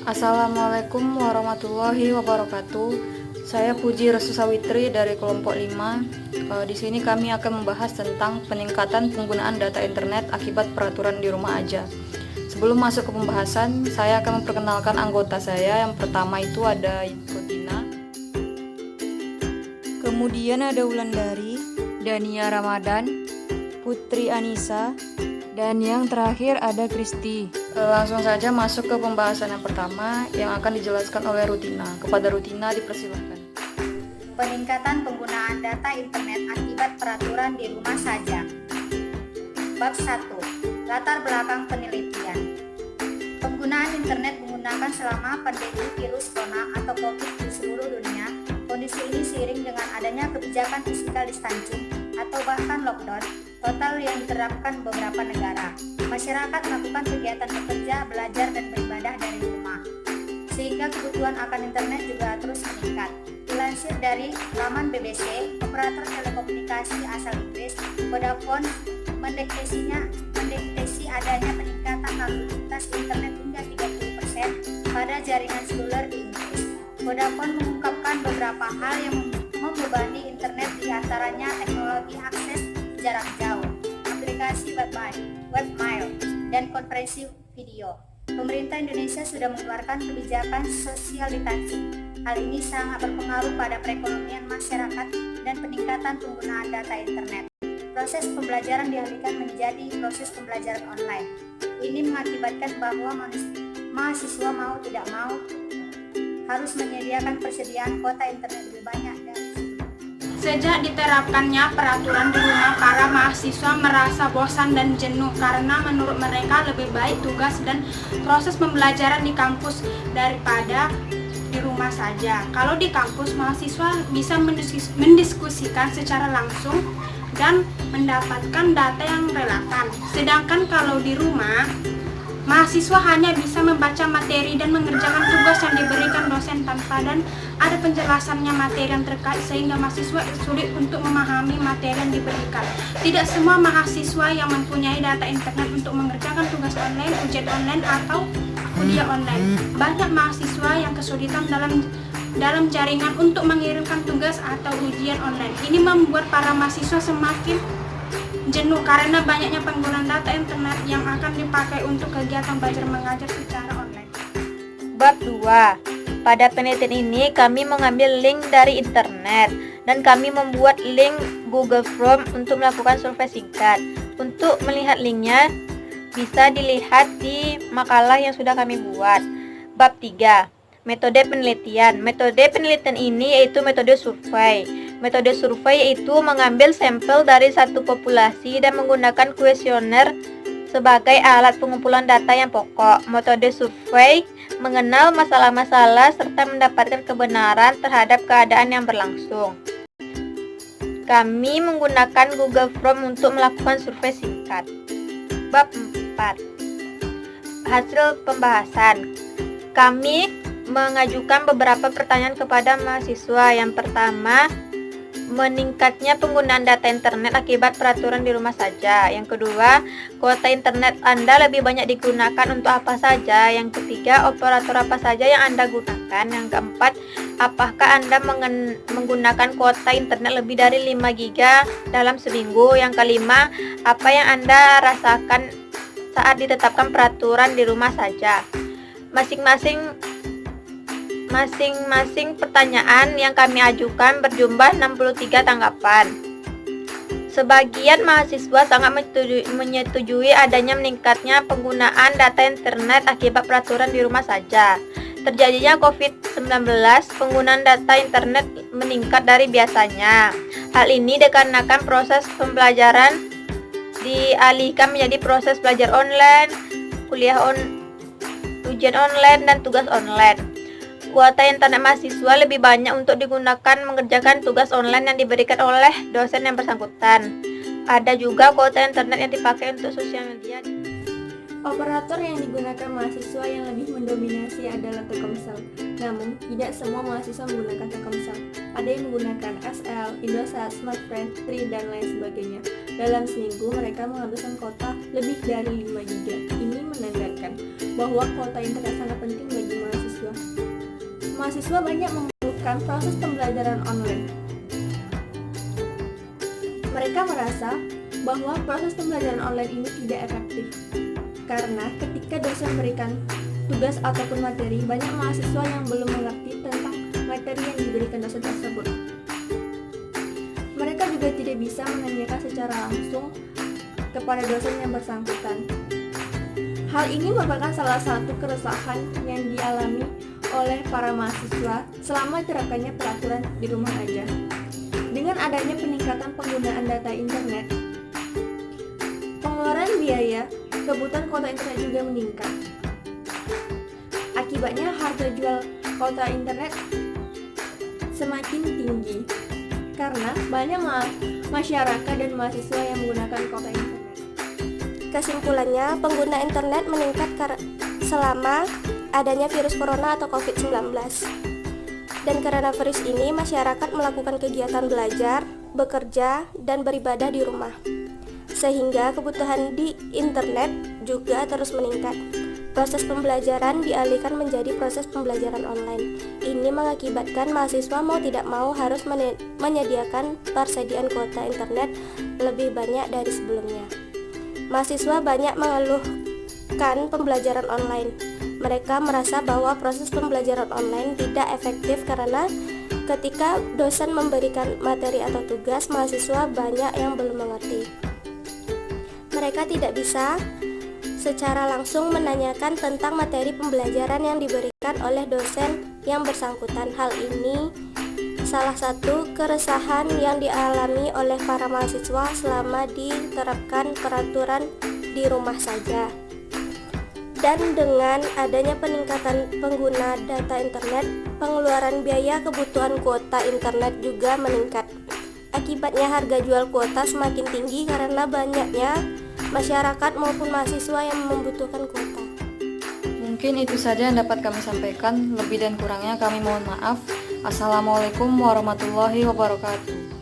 Assalamualaikum warahmatullahi wabarakatuh. Saya Puji Restu Sawitri dari kelompok 5. Di sini kami akan membahas tentang peningkatan penggunaan data internet akibat peraturan di rumah aja. Sebelum masuk ke pembahasan, saya akan memperkenalkan anggota saya. Yang pertama itu ada Rutina. Kemudian ada Wulandari, Dania Ramadan, Putri Anissa, dan yang terakhir ada Kristi. Langsung saja masuk ke pembahasan yang pertama yang akan dijelaskan oleh Rutina. Kepada Rutina dipersilahkan. Peningkatan penggunaan data internet akibat peraturan di rumah saja. Bab 1. Latar belakang penelitian. Penggunaan internet menggunakan selama pandemi virus corona atau COVID di seluruh dunia. Kondisi ini seiring dengan adanya kebijakan physical distancing atau bahkan lockdown total yang diterapkan beberapa negara. Masyarakat melakukan kegiatan bekerja, belajar, dan beribadah dari rumah, sehingga kebutuhan akan internet juga terus meningkat. Dilansir dari laman BBC, operator telekomunikasi asal Inggris, Vodafone mendeteksi adanya peningkatan lalu lintas internet hingga 30% pada jaringan seluler di Inggris. Vodafone mengungkapkan beberapa hal yang membebani internet, diantaranya teknologi akses jarak jauh, aplikasi webmail, dan konferensi video. Pemerintah Indonesia sudah mengeluarkan kebijakan social distancing. Hal ini sangat berpengaruh pada perekonomian masyarakat dan peningkatan penggunaan data internet. Proses pembelajaran dialihkan menjadi proses pembelajaran online. Ini mengakibatkan bahwa mahasiswa mau tidak mau harus menyediakan persediaan kuota internet lebih banyak dari Sejak diterapkannya peraturan di rumah, para mahasiswa merasa bosan dan jenuh karena menurut mereka lebih baik tugas dan proses pembelajaran di kampus daripada di rumah saja. Kalau di kampus, mahasiswa bisa mendiskusikan secara langsung dan mendapatkan data yang relevan. Sedangkan kalau di rumah, mahasiswa hanya bisa membaca materi dan mengerjakan tugas yang diberikan dosen tanpa dan ada penjelasannya materi yang terkait, sehingga mahasiswa sulit untuk memahami materi yang diberikan. Tidak semua mahasiswa yang mempunyai data internet untuk mengerjakan tugas online, ujian online, atau kuliah online. Banyak mahasiswa yang kesulitan dalam jaringan untuk mengirimkan tugas atau ujian online. Ini membuat para mahasiswa semakin jenuh karena banyaknya penggunaan data internet yang akan dipakai untuk kegiatan belajar mengajar secara online. Bab 2. Pada penelitian ini kami mengambil link dari internet dan kami membuat link Google Form untuk melakukan survei singkat. Untuk melihat linknya bisa dilihat di makalah yang sudah kami buat. Bab 3. Metode penelitian. Metode penelitian ini yaitu metode survei. Metode survei yaitu mengambil sampel dari satu populasi dan menggunakan kuesioner sebagai alat pengumpulan data yang pokok. Metode survei mengenal masalah-masalah serta mendapatkan kebenaran terhadap keadaan yang berlangsung. Kami menggunakan Google Form untuk melakukan survei singkat. Bab 4. Hasil pembahasan. Kami mengajukan beberapa pertanyaan kepada mahasiswa. Yang pertama, meningkatnya penggunaan data internet akibat peraturan di rumah saja. Yang kedua, kuota internet Anda lebih banyak digunakan untuk apa saja. Yang ketiga, operator apa saja yang Anda gunakan. Yang keempat, apakah Anda menggunakan kuota internet lebih dari 5 GB dalam seminggu. Yang kelima, apa yang Anda rasakan saat ditetapkan peraturan di rumah saja. Masing-masing pertanyaan yang kami ajukan berjumlah 63 tanggapan. Sebagian mahasiswa sangat menyetujui adanya meningkatnya penggunaan data internet akibat peraturan di rumah saja. Terjadinya COVID-19, penggunaan data internet meningkat dari biasanya. Hal ini dikarenakan proses pembelajaran dialihkan menjadi proses belajar online, ujian online, dan tugas online. Kuota internet mahasiswa lebih banyak untuk digunakan mengerjakan tugas online yang diberikan oleh dosen yang bersangkutan. Ada juga kuota internet yang dipakai untuk sosial media. Operator yang digunakan mahasiswa yang lebih mendominasi adalah Telkomsel. Namun, tidak semua mahasiswa menggunakan Telkomsel. Ada yang menggunakan SL, Indosat, Smartfren, Tri, dan lain sebagainya. Dalam seminggu, mereka menghabiskan kuota lebih dari 5 GB. Ini menandakan bahwa kuota internet sangat penting bagi mahasiswa. Mahasiswa banyak mengeluhkan proses pembelajaran online. Mereka merasa bahwa proses pembelajaran online ini tidak efektif, karena ketika dosen memberikan tugas ataupun materi, banyak mahasiswa yang belum mengerti tentang materi yang diberikan dosen tersebut. Mereka juga tidak bisa menanyakan secara langsung kepada dosen yang bersangkutan. Hal ini merupakan salah satu keresahan yang dialami oleh para mahasiswa selama diterapkannya peraturan di rumah aja. Dengan adanya peningkatan penggunaan data internet, pengeluaran biaya kebutuhan kuota internet juga meningkat. Akibatnya harga jual kuota internet semakin tinggi karena banyak masyarakat dan mahasiswa yang menggunakan kuota internet. Kesimpulannya, pengguna internet meningkat selama adanya virus corona atau COVID-19. Dan karena virus ini, masyarakat melakukan kegiatan belajar, bekerja, dan beribadah di rumah. Sehingga kebutuhan di internet juga terus meningkat. Proses pembelajaran dialihkan menjadi proses pembelajaran online. Ini mengakibatkan mahasiswa mau tidak mau harus menyediakan persediaan kuota internet lebih banyak dari sebelumnya. Mahasiswa banyak mengeluhkan pembelajaran online. Mereka merasa bahwa proses pembelajaran online tidak efektif karena ketika dosen memberikan materi atau tugas, mahasiswa banyak yang belum mengerti. Mereka tidak bisa secara langsung menanyakan tentang materi pembelajaran yang diberikan oleh dosen yang bersangkutan. Hal ini salah satu keresahan yang dialami oleh para mahasiswa selama diterapkan peraturan di rumah saja. Dan dengan adanya peningkatan pengguna data internet, pengeluaran biaya kebutuhan kuota internet juga meningkat. Akibatnya harga jual kuota semakin tinggi karena banyaknya masyarakat maupun mahasiswa yang membutuhkan kuota. Mungkin itu saja yang dapat kami sampaikan. Lebih dan kurangnya kami mohon maaf. Assalamualaikum warahmatullahi wabarakatuh.